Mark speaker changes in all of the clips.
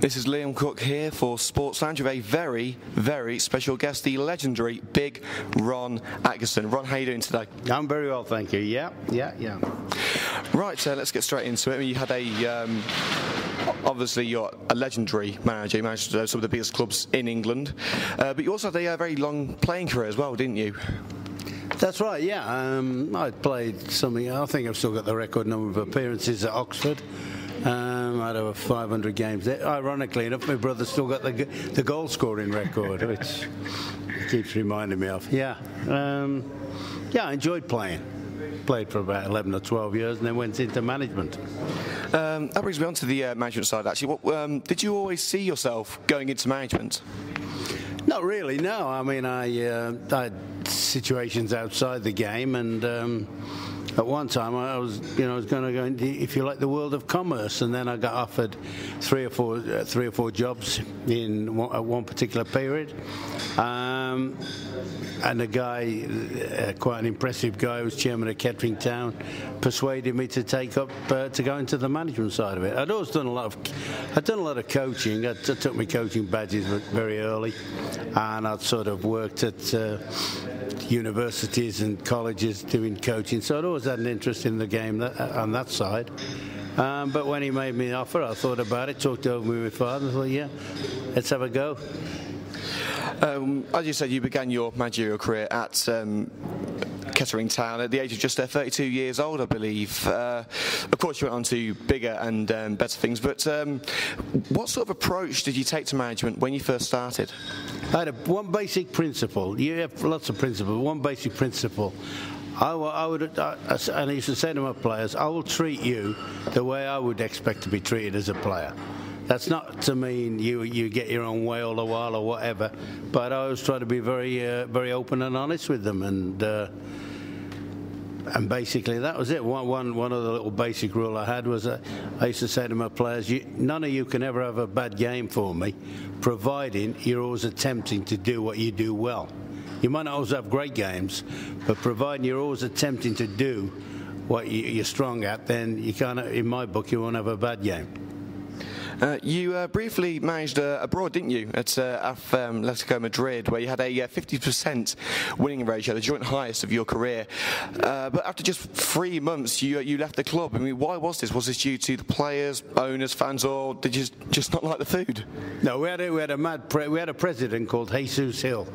Speaker 1: This is Liam Cook here for Sports Lounge with a very, very special guest, the legendary Big Ron Atkinson. Ron, how are you doing today?
Speaker 2: I'm very well, thank you. Yeah.
Speaker 1: Right, let's get straight into it. I mean, you had obviously you're a legendary manager. You managed some of the biggest clubs in England, but you also had a very long playing career as well, didn't you?
Speaker 2: That's right, yeah. I played something, I think I've still got the record number of appearances at Oxford. I had over 500 games there. Ironically enough, my brother's still got the goal scoring record, which he keeps reminding me of. Yeah, I enjoyed playing. Played for about 11 or 12 years and then went into management.
Speaker 1: That brings me on to the management side, actually. Did you always see yourself going into management?
Speaker 2: Not really, no. I mean, I had situations outside the game, and at one time I was going to go into, if you like, the world of commerce, and then I got offered three or four jobs at one particular period. And a guy, quite an impressive guy, who was chairman of Kettering Town, persuaded me to take up to go into the management side of it. I'd done a lot of coaching. I took my coaching badges very early, and I'd sort of worked at universities and colleges doing coaching. So I'd always had an interest in the game on that side. But when he made me the offer, I thought about it, talked over with my father, and thought, yeah, let's have a go.
Speaker 1: As you said, you began your managerial career at Kettering Town at the age of just 32 years old, I believe. Of course, you went on to bigger and better things, but what sort of approach did you take to management when you first started?
Speaker 2: I had one basic principle. You have lots of principles. One basic principle. And I used to say to my players, I will treat you the way I would expect to be treated as a player. That's not to mean you get your own way all the while or whatever, but I always try to be very open and honest with them, and basically that was it. One other little basic rule I had was I used to say to my players, none of you can ever have a bad game for me, providing you're always attempting to do what you do well. You might not always have great games, but providing you're always attempting to do what you're strong at, then you can't. In my book, you won't have a bad game.
Speaker 1: You briefly managed abroad, didn't you, at Athletico Madrid, where you had a 50% winning ratio, the joint highest of your career. But after just 3 months, you left the club. I mean, why was this? Was this due to the players, owners, fans, or did you just not like the food?
Speaker 2: No, we had a president called Jesus Hill.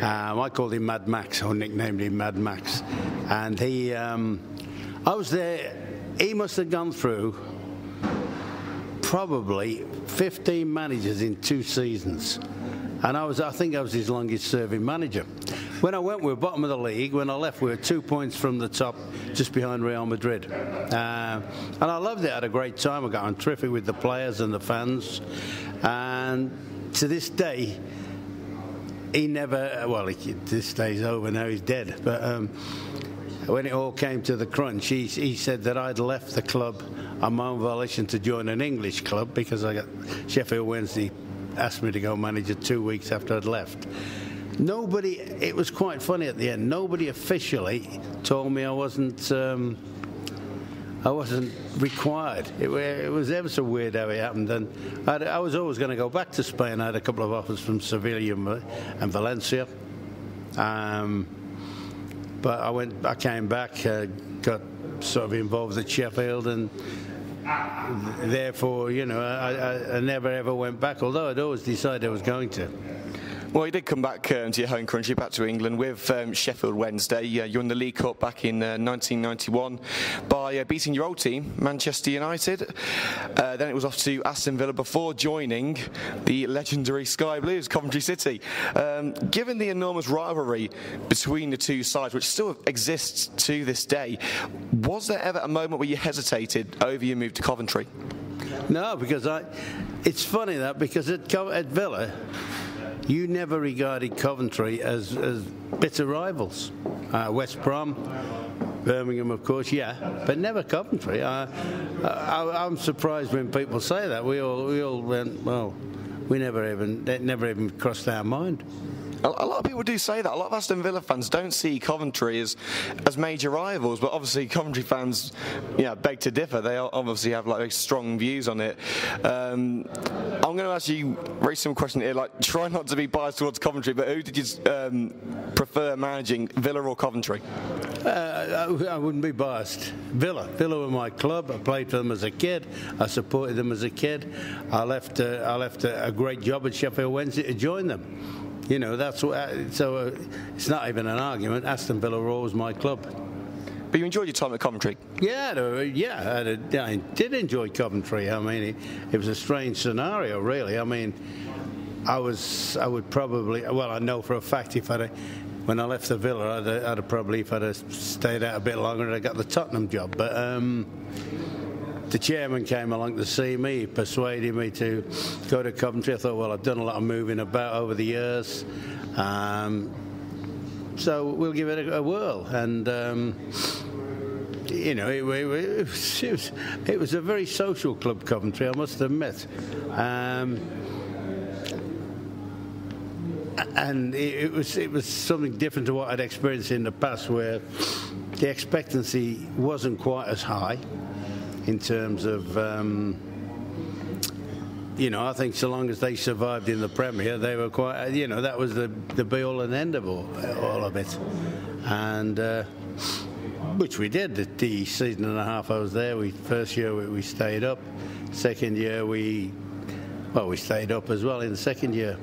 Speaker 2: I called him Mad Max, or nicknamed him Mad Max. And I was there. He must have gone through probably 15 managers in 2 seasons, and I think I was his longest serving manager. When I went, we were bottom of the league. When I left, we were 2 points from the top, just behind Real Madrid, and I loved it. I had a great time. I got on terrific with the players and the fans, and to this day this day's over now, he's dead, but when it all came to the crunch, he said that I'd left the club on my own volition to join an English club, because I got Sheffield Wednesday asked me to go manage it 2 weeks after I'd left. It was quite funny at the end. Nobody officially told me I wasn't required. It was ever so weird how it happened. And I was always going to go back to Spain. I had a couple of offers from Sevilla and Valencia. But I came back, got sort of involved at Sheffield, and therefore, I never ever went back, although I'd always decided I was going to.
Speaker 1: Well, you did come back to your home country, back to England, with Sheffield Wednesday. You won the League Cup back in 1991 by beating your old team, Manchester United. Then it was off to Aston Villa before joining the legendary Sky Blues, Coventry City. Given the enormous rivalry between the two sides, which still exists to this day, was there ever a moment where you hesitated over your move to Coventry?
Speaker 2: No, because it's funny because at Villa, you never regarded Coventry as bitter rivals. West Brom, Birmingham, of course, yeah, but never Coventry. I'm surprised when people say that. We all went, well, it never even crossed our mind.
Speaker 1: A lot of people do say that. A lot of Aston Villa fans don't see Coventry as major rivals, but obviously Coventry fans, beg to differ. They obviously have very strong views on it. I'm going to ask you a very simple question here. Try not to be biased towards Coventry, but who did you prefer managing, Villa or Coventry?
Speaker 2: I wouldn't be biased. Villa were my club. I played for them as a kid. I supported them as a kid. I left a great job at Sheffield Wednesday to join them. That's what. So it's not even an argument. Aston Villa were always my club.
Speaker 1: But you enjoyed your time at Coventry?
Speaker 2: Yeah, I did enjoy Coventry. I mean, it was a strange scenario, really. I mean, I would probably. Well, I know for a fact when I left the Villa, I'd have probably, if I'd have stayed out a bit longer, I'd got the Tottenham job. But the chairman came along to see me, persuaded me to go to Coventry. I thought, well, I've done a lot of moving about over the years, so we'll give it a whirl. And it was a very social club, Coventry, I must admit. And it was something different to what I'd experienced in the past, where the expectancy wasn't quite as high in terms of, I think so long as they survived in the Premier, they were quite, that was the be-all and end of all of it. And which we did. The season and a half I was there, first year we stayed up. Second year we stayed up as well in the second year.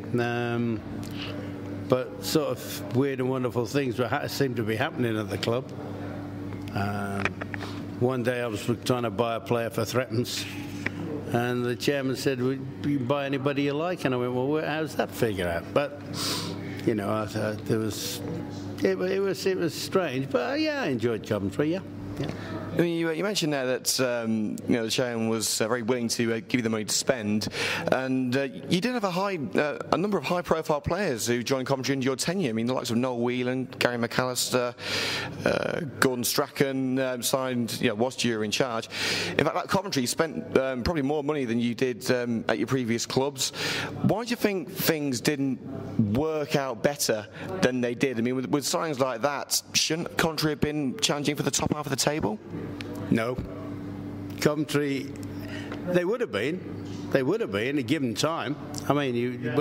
Speaker 2: But sort of weird and wonderful things seemed to be happening at the club. One day I was trying to buy a player for threepence, and the chairman said, "Will you buy anybody you like?" And I went, "Well, how's that figure out?" But I thought it was strange. But I enjoyed Coventry. Yeah.
Speaker 1: I mean, you mentioned there that the chairman was very willing to give you the money to spend, and you did have a number of high-profile players who joined Coventry in your tenure. I mean, the likes of Noel Whelan, Gary McAllister, Gordon Strachan signed whilst you were in charge. In fact, at Coventry, you spent probably more money than you did at your previous clubs. Why do you think things didn't work out better than they did? I mean, with signings like that, shouldn't Coventry have been challenging for the top half of the table?
Speaker 2: No. Coventry, they would have been given time. I mean,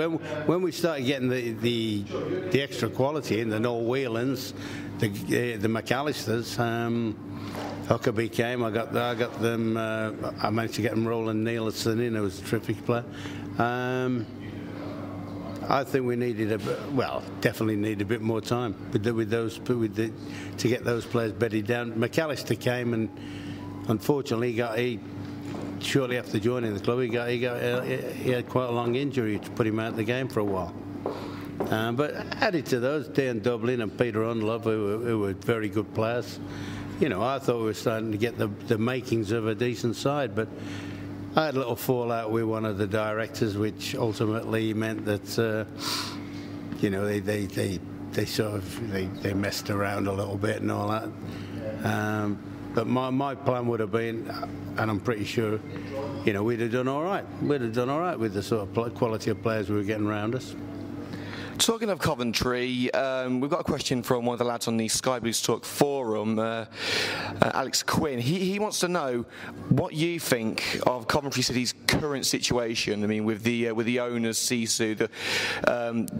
Speaker 2: when we started getting the extra quality in, the Noel Whelans, the McAllisters, Huckabee came. I got them. I managed to get them Roland Nielsen in. Who was a terrific player. I think we definitely need a bit more time to get those players bedded down. McAllister came, and unfortunately, shortly after joining the club, he had quite a long injury to put him out of the game for a while. But added to those, Dan Dublin and Peter Unlove, who were very good players. I thought we were starting to get the makings of a decent side, but I had a little fallout with one of the directors, which ultimately meant that they messed around a little bit and all that. But my plan would have been, and I'm pretty sure, we'd have done all right. We'd have done all right with the sort of quality of players we were getting around us.
Speaker 1: Talking of Coventry, we've got a question from one of the lads on the Sky Blues Talk forum, Alex Quinn. He wants to know what you think of Coventry City's current situation. I mean, with the owners, Sisu, the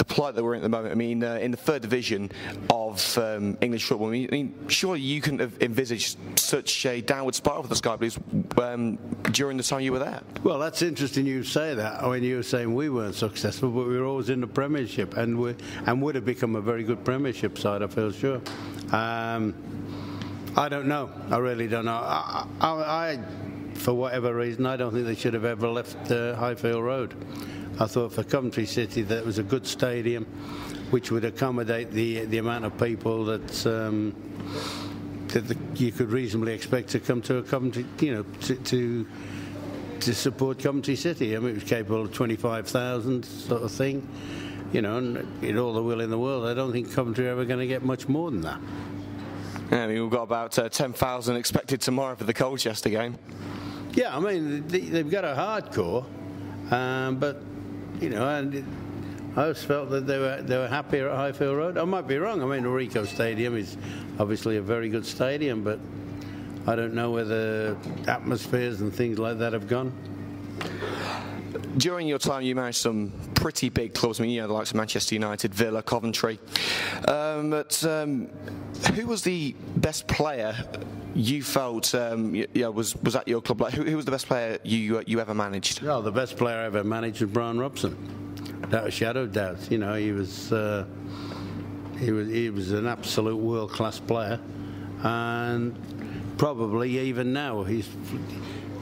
Speaker 1: plight that we're in at the moment. I mean, in the third division of English football. I mean, surely you couldn't have envisaged such a downward spiral for the Sky Blues during the time you were there.
Speaker 2: Well, that's interesting you say that. I mean, you were saying we weren't successful, but we were always in the Premiership. And would have become a very good Premiership side, I feel sure. I don't know. I really don't know. I for whatever reason, I don't think they should have ever left Highfield Road. I thought for Coventry City that was a good stadium, which would accommodate the amount of people that you could reasonably expect to come to a Coventry, to support Coventry City. I mean, it was capable of 25,000 sort of thing. And in all the will in the world, I don't think Coventry are ever going to get much more than that.
Speaker 1: Yeah, I mean, we've got about 10,000 expected tomorrow for the Colchester game.
Speaker 2: Yeah, I mean, they've got a hardcore, but, and I always felt that they were happier at Highfield Road. I might be wrong. I mean, the Ricoh Stadium is obviously a very good stadium, but I don't know whether atmospheres and things like that have gone.
Speaker 1: During your time, you managed some pretty big clubs. I mean, the likes of Manchester United, Villa, Coventry. But who was the best player you felt was at your club? Like, who was the best player you ever managed?
Speaker 2: Well, the best player I ever managed was Brian Robson, without a shadow of doubt. He was an absolute world-class player, and probably even now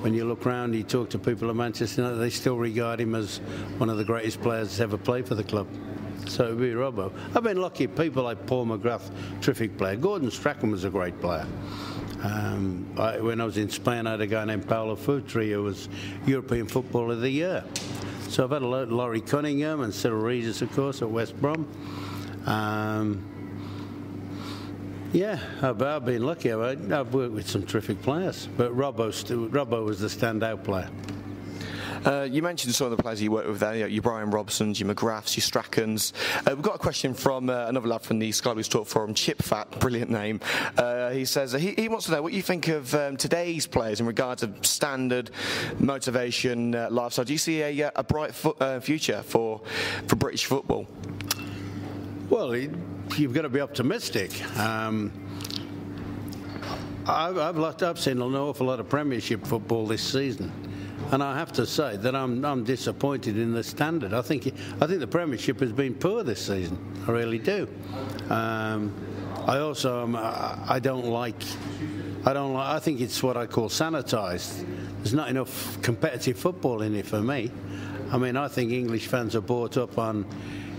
Speaker 2: when you look around, you talk to people at Manchester United, they still regard him as one of the greatest players that's ever played for the club. So it would be Robbo. I've been lucky. People like Paul McGrath, terrific player. Gordon Strachan was a great player. When I was in Spain, I had a guy named Paulo Futri who was European Footballer of the Year. So I've had a lot, Laurie Cunningham and Cyril Regis, of course, at West Brom. I've been lucky. I've worked with some terrific players, but Robbo was the standout player.
Speaker 1: You mentioned some of the players you worked with there, your Brian Robsons, your McGraths, your Strachans. We've got a question from another lad from the Sky Blues Talk Forum, Chip Fat, brilliant name. He says he wants to know what you think of today's players in regards of standard, motivation, lifestyle. Do you see a bright future for British football?
Speaker 2: Well, you've got to be optimistic. I've seen an awful lot of Premiership football this season, and I have to say that I'm disappointed in the standard. I think the Premiership has been poor this season. I really do. I think it's what I call sanitised. There's not enough competitive football in it for me. I mean, I think English fans are brought up on.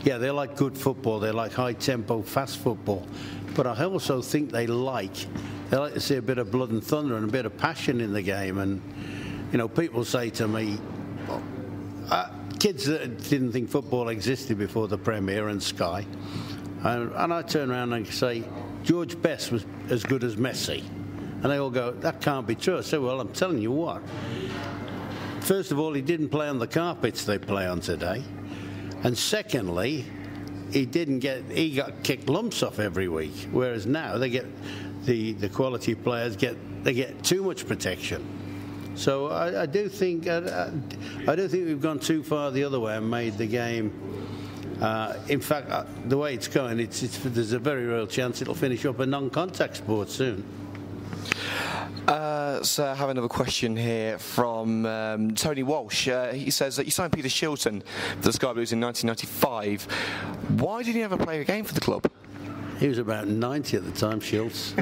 Speaker 2: Yeah, they like good football. They like high-tempo, fast football. But I also think they like to see a bit of blood and thunder and a bit of passion in the game. And, people say to me, kids that didn't think football existed before the Premier and Sky, and I turn around and say, George Best was as good as Messi. And they all go, that can't be true. I say, well, I'm telling you what. First of all, he didn't play on the carpets they play on today. And secondly, he got kicked lumps off every week, whereas now they get the quality players get too much protection. So I do think we've gone too far the other way and made the game. In fact, the way it's going, there's a very real chance it'll finish up a non-contact sport soon.
Speaker 1: So I have another question here from Tony Walsh. He says that you signed Peter Shilton for the Sky Blues in 1995. Why didn't he ever play a game for the club?
Speaker 2: He was about 90 at the time, Shilts.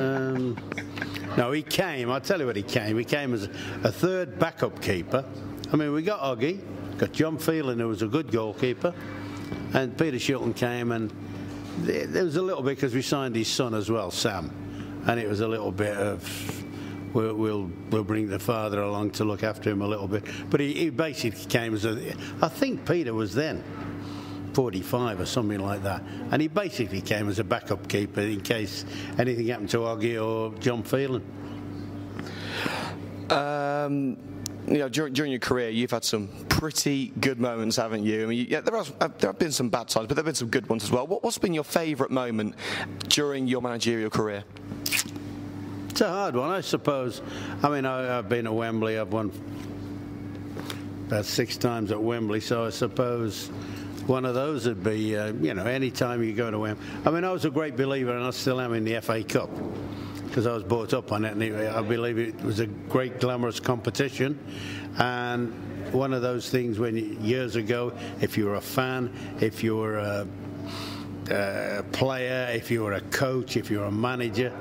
Speaker 2: No, he came. I'll tell you what he came. He came as a third backup keeper. I mean, we got Oggy, got John Phelan, who was a good goalkeeper, and Peter Shilton came, and there was a little bit because we signed his son as well, Sam, and it was a little bit of... We'll bring the father along to look after him a little bit. But he basically came as I think Peter was then 45 or something like that. And he basically came as a backup keeper in case anything happened to Oggy or John Phelan.
Speaker 1: During your career, you've had some pretty good moments, haven't you? I mean, there have been some bad times, but there have been some good ones as well. What's been your favourite moment during your managerial career?
Speaker 2: It's a hard one, I suppose. I mean, I've been at Wembley. I've won about 6 times at Wembley, so I suppose one of those would be, any time you go to Wembley. I mean, I was a great believer, and I still am, in the FA Cup, because I was brought up on it, and I believe it was a great, glamorous competition. And one of those things when years ago, if you were a fan, if you were a player, if you were a coach, if you were a manager,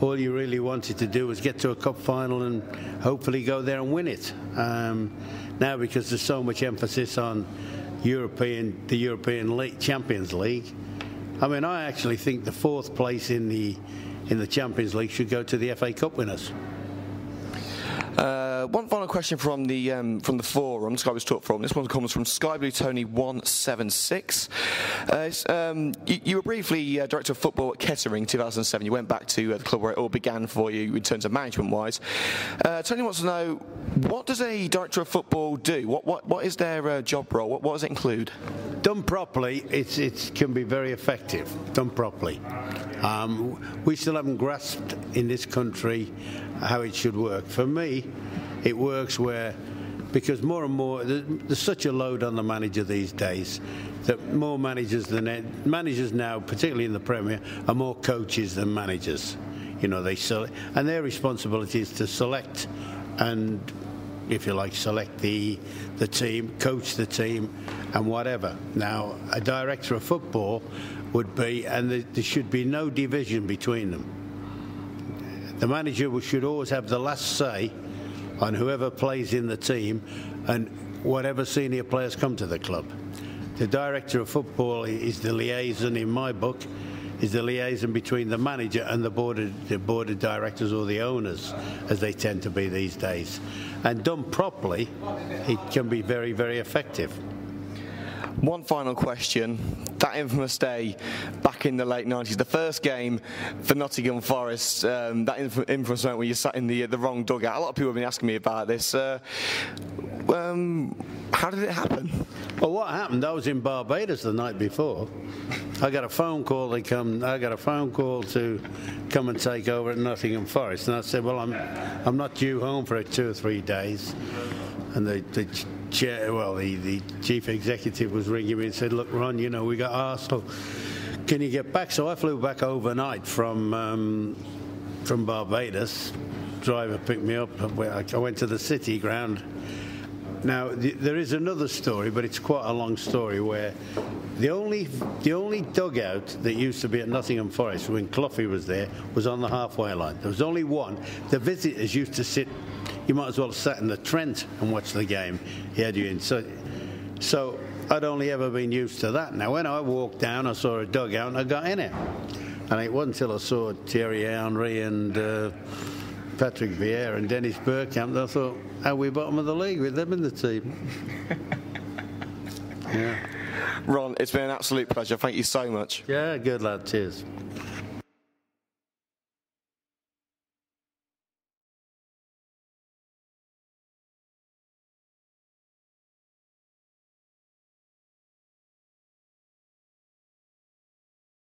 Speaker 2: all you really wanted to do was get to a cup final and hopefully go there and win it. Now, because there's so much emphasis on the European League, Champions League, I mean, I actually think the 4th place in the Champions League should go to the FA Cup winners.
Speaker 1: One final question from the forum, Sky Blues Talk forum. This one comes from Sky Blue Tony 176. You were briefly director of football at Kettering in 2007. You went back to the club where it all began for you in terms of management-wise. Tony wants to know, what does a director of football do? What is their job role? What does it include?
Speaker 2: Done properly, it can be very effective. Done properly. We still haven't grasped in this country how it should work. For me, it works because more and more, there's such a load on the manager these days that more managers now, particularly in the Premier, are more coaches than managers. You know, and their responsibility is to select and, if you like, select the team, coach the team, and whatever. Now, a director of football would be, and there should be no division between them. The manager should always have the last say on whoever plays in the team and whatever senior players come to the club. The director of football is the liaison, in my book, is the liaison between the manager and the board of directors, or the owners, as they tend to be these days. And done properly, it can be very, very effective.
Speaker 1: One final question. That infamous day back in the late 90s, the first game for Nottingham Forest, that infamous moment where you sat in the wrong dugout. A lot of people have been asking me about this. How did it happen?
Speaker 2: Well, what happened? I was in Barbados the night before. I got a phone call to come and take over at Nottingham Forest, and I said, "Well, I'm not due home for 2 or 3 days." And the chief executive was ringing me and said, "Look, Ron, you know, we got Arsenal. Can you get back?" So I flew back overnight from Barbados. Driver picked me up. I went to the City ground. Now, there is another story, but it's quite a long story, where the only dugout that used to be at Nottingham Forest when Cloughy was there was on the halfway line. There was only one. The visitors used to sit. You might as well have sat in the Trent and watched the game. He had you in. So I'd only ever been used to that. Now, when I walked down, I saw a dugout and I got in it. And it wasn't until I saw Thierry Henry and Patrick Vieira and Dennis Bergkamp that I thought, are we bottom of the league with them in the team? Yeah.
Speaker 1: Ron, it's been an absolute pleasure. Thank you so much.
Speaker 2: Yeah, good lad. Cheers.